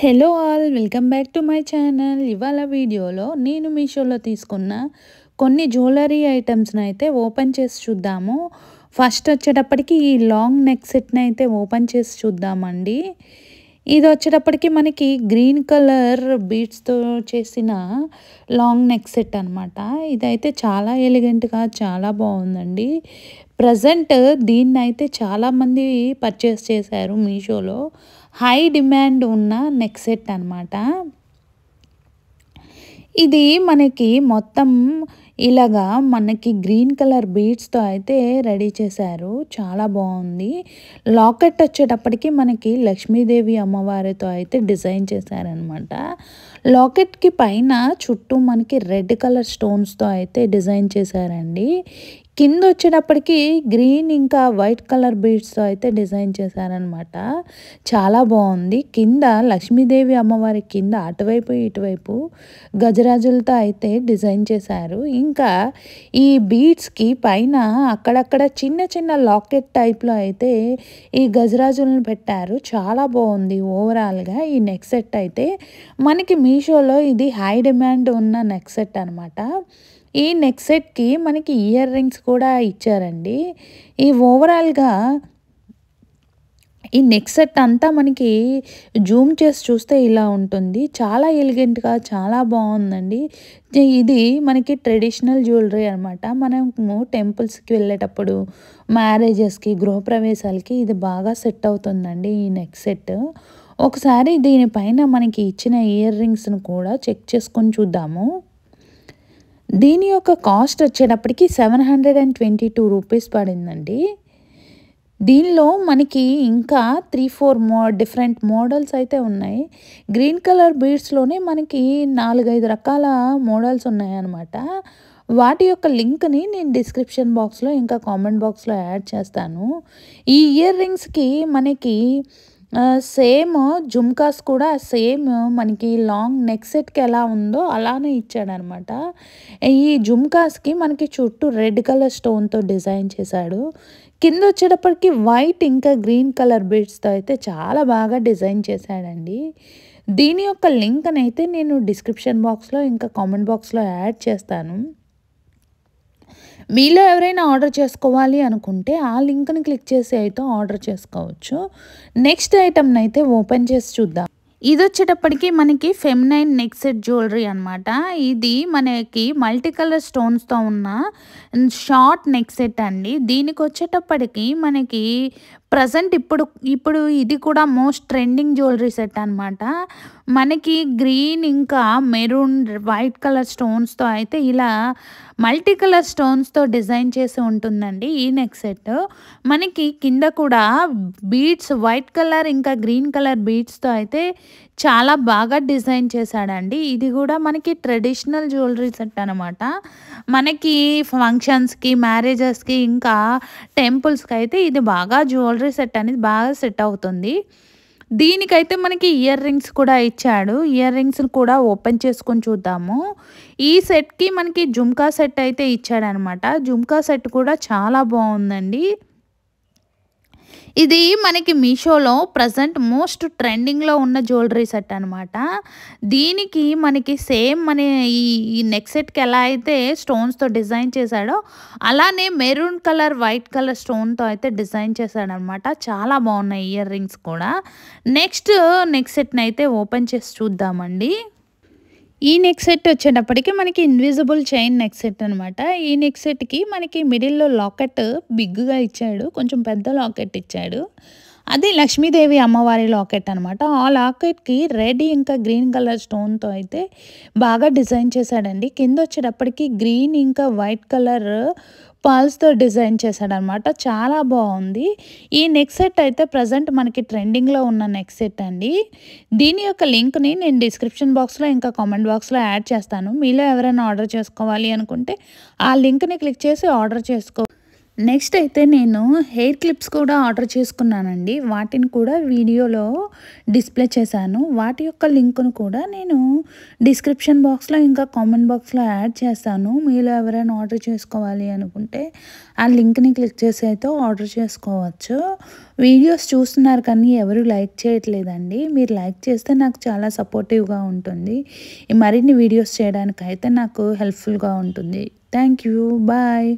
Hello all welcome back to my channel. ఇవాళ వీడియోలో నేను మీషోలో తీసుకున్న కొన్ని జ్యువెలరీ ఐటమ్స్ని అయితే ఓపెన్ చేసి చూద్దాము. ఫస్ట్ వచ్చేటప్పటికి ఈ లాంగ్ నెక్ సెట్ని అయితే ఓపెన్ చేసి చూద్దామండి. ఇది వచ్చేటప్పటికి మనకి గ్రీన్ కలర్ బీడ్స్తో చేసిన లాంగ్ నెక్ సెట్ అనమాట. ఇదైతే చాలా ఎలిగెంట్గా చాలా బాగుందండి. ప్రజెంట్ దీన్ని అయితే చాలామంది పర్చేస్ చేశారు మీషోలో. హై డిమాండ్ ఉన్న నెక్ సెట్ అనమాట. ఇది మనకి మొత్తం ఇలాగా మనకి గ్రీన్ కలర్ బీడ్స్తో అయితే రెడీ చేశారు. చాలా బాగుంది. లాకెట్ వచ్చేటప్పటికి మనకి లక్ష్మీదేవి అమ్మవారితో అయితే డిజైన్ చేశారనమాట. లాకెట్కి పైన చుట్టూ మనకి రెడ్ కలర్ స్టోన్స్తో అయితే డిజైన్ చేశారండి. కింద వచ్చేటప్పటికి గ్రీన్ ఇంకా వైట్ కలర్ బీడ్స్తో అయితే డిజైన్ చేశారనమాట. చాలా బాగుంది. కింద లక్ష్మీదేవి అమ్మవారి కింద అటువైపు ఇటువైపు గజరాజులతో అయితే డిజైన్ చేశారు. ఇంకా ఈ బీడ్స్కి పైన అక్కడక్కడ చిన్న చిన్న లాకెట్ టైప్లో అయితే ఈ గజరాజులను పెట్టారు. చాలా బాగుంది. ఓవరాల్గా ఈ నెక్ సెట్ అయితే మనకి మీషోలో ఇది హై డిమాండ్ ఉన్న నెక్ సెట్ అనమాట. ఈ నెక్ సెట్కి మనకి ఇయర్ రింగ్స్ కూడా ఇచ్చారండి. ఈ ఓవరాల్గా ఈ నెక్ సెట్ అంతా మనకి జూమ్ చేసి చూస్తే ఇలా ఉంటుంది. చాలా ఎలిగెంట్గా చాలా బాగుందండి. ఇది మనకి ట్రెడిషనల్ జ్యువెలరీ అనమాట. మనము టెంపుల్స్కి వెళ్ళేటప్పుడు మ్యారేజెస్కి గృహప్రవేశాలకి ఇది బాగా సెట్ అవుతుందండి ఈ నెక్ సెట్. ఒకసారి దీనిపైన మనకి ఇచ్చిన ఇయర్ రింగ్స్ను కూడా చెక్ చేసుకొని చూద్దాము. దీని యొక్క కాస్ట్ వచ్చేటప్పటికి 722 రూపీస్ పడిందండి. దీనిలో మనకి ఇంకా 3-4 డిఫరెంట్ మోడల్స్ అయితే ఉన్నాయి. గ్రీన్ కలర్ బీడ్స్లోనే మనకి 4-5 రకాల మోడల్స్ ఉన్నాయన్నమాట. వాటి యొక్క లింక్ని నేను డిస్క్రిప్షన్ బాక్స్లో ఇంకా కామెంట్ బాక్స్లో యాడ్ చేస్తాను. ఈ ఇయర్ రింగ్స్కి మనకి సేమ్ జుమ్కాస్ కూడా సేమ్ మనకి లాంగ్ నెక్ సెట్కి ఎలా ఉందో అలానే ఇచ్చాడనమాట. ఈ జుమ్కాస్కి మనకి చుట్టూ రెడ్ కలర్ స్టోన్తో డిజైన్ చేశాడు. కింద వచ్చేటప్పటికి వైట్ ఇంకా గ్రీన్ కలర్ బీడ్స్తో అయితే చాలా బాగా డిజైన్ చేశాడండి. దీని యొక్క లింక్ని అయితే నేను డిస్క్రిప్షన్ బాక్స్లో ఇంకా కామెంట్ బాక్స్లో యాడ్ చేస్తాను. మీలో ఎవరైనా ఆర్డర్ చేసుకోవాలి అనుకుంటే ఆ లింక్ని క్లిక్ చేసి అయితే ఆర్డర్ చేసుకోవచ్చు. నెక్స్ట్ ఐటమ్ని అయితే ఓపెన్ చేసి చూద్దాం. ఇది వచ్చేటప్పటికి మనకి ఫెమినైన్ నెక్ సెట్ జ్యువెలరీ అనమాట. ఇది మనకి మల్టీ కలర్ స్టోన్స్తో ఉన్న షార్ట్ నెక్ సెట్ అండి. దీనికి వచ్చేటప్పటికి మనకి ప్రజెంట్ ఇప్పుడు ఇది కూడా మోస్ట్ ట్రెండింగ్ జ్యువెలరీ సెట్ అనమాట. మనకి గ్రీన్ ఇంకా మెరూన్ వైట్ కలర్ స్టోన్స్తో అయితే ఇలా మల్టీ కలర్ స్టోన్స్తో డిజైన్ చేసి ఉంటుందండి ఈ నెక్ సెట్. మనకి కింద కూడా బీడ్స్ వైట్ కలర్ ఇంకా గ్రీన్ కలర్ బీడ్స్తో అయితే చాలా బాగా డిజైన్ చేశాడండి. ఇది కూడా మనకి ట్రెడిషనల్ జ్యువెలరీ సెట్ అనమాట. మనకి ఫంక్షన్స్కి మ్యారేజెస్కి ఇంకా టెంపుల్స్కి అయితే ఇది బాగా జ్యువెలరీ సెట్ అనేది బాగా సెట్ అవుతుంది. దీనికైతే మనకి ఇయర్ రింగ్స్ కూడా ఇచ్చాడు. ఇయర్ రింగ్స్ని కూడా ఓపెన్ చేసుకొని చూద్దాము. ఈ సెట్కి మనకి జుమ్కా సెట్ అయితే ఇచ్చాడనమాట. జుమ్కా సెట్ కూడా చాలా బాగుందండి. ఇది మనకి మీషోలో ప్రజెంట్ మోస్ట్ ట్రెండింగ్లో ఉన్న జ్యువెలరీ సెట్ అనమాట. దీనికి మనకి సేమ్ మన ఈ నెక్ సెట్కి ఎలా అయితే స్టోన్స్తో డిజైన్ చేశాడో అలానే మెరూన్ కలర్ వైట్ కలర్ స్టోన్తో అయితే డిజైన్ చేశాడనమాట. చాలా బాగున్నాయి ఇయర్ రింగ్స్ కూడా. నెక్స్ట్ నెక్ సెట్ని అయితే ఓపెన్ చేసి చూద్దామండి. ఈ నెక్ సెట్ వచ్చేటప్పటికి మనకి ఇన్విజిబుల్ చైన్ నెక్ సెట్ అనమాట. ఈ నెక్ సెట్కి మనకి మిడిల్లో లాకెట్ బిగ్గా ఇచ్చాడు. కొంచెం పెద్ద లాకెట్ ఇచ్చాడు. అది లక్ష్మీదేవి అమ్మవారి లాకెట్ అనమాట. ఆ లాకెట్కి రెడ్ ఇంకా గ్రీన్ కలర్ స్టోన్తో అయితే బాగా డిజైన్ చేశాడండి. కింద వచ్చేటప్పటికి గ్రీన్ ఇంకా వైట్ కలర్ పర్ల్స్తో డిజైన్ చేశాడనమాట. చాలా బాగుంది. ఈ నెక్ సెట్ అయితే ప్రజెంట్ మనకి ట్రెండింగ్లో ఉన్న నెక్ సెట్ అండి. దీని యొక్క లింక్ని నేను డిస్క్రిప్షన్ బాక్స్లో ఇంకా కామెంట్ బాక్స్లో యాడ్ చేస్తాను. మీలో ఎవరైనా ఆర్డర్ చేసుకోవాలి అనుకుంటే ఆ లింక్ని క్లిక్ చేసి ఆర్డర్ చేసుకో. నెక్స్ట్ అయితే నేను హెయిర్ క్లిప్స్ కూడా ఆర్డర్ చేసుకున్నానండి. వాటిని కూడా వీడియోలో డిస్ప్లే చేశాను. వాటి యొక్క లింక్‌ను కూడా నేను డిస్క్రిప్షన్ బాక్స్‌లో ఇంకా కామెంట్ బాక్స్‌లో యాడ్ చేస్తాను. మీలో ఎవరైనా ఆర్డర్ చేసుకోవాలి అనుకుంటే ఆ లింక్‌ని క్లిక్ చేసి అయితే ఆర్డర్ చేసుకోవచ్చు. వీడియోస్ చూస్తున్నారు కానీ ఎవరు లైక్ చేయట్లేదండి. మీరు లైక్ చేస్తే నాకు చాలా సపోర్టివ్‌గా ఉంటుంది. ఈ మరిన్ని వీడియోస్ చేయడానికైతే నాకు హెల్ప్‌ఫుల్‌గా ఉంటుంది. Thank you. బాయ్.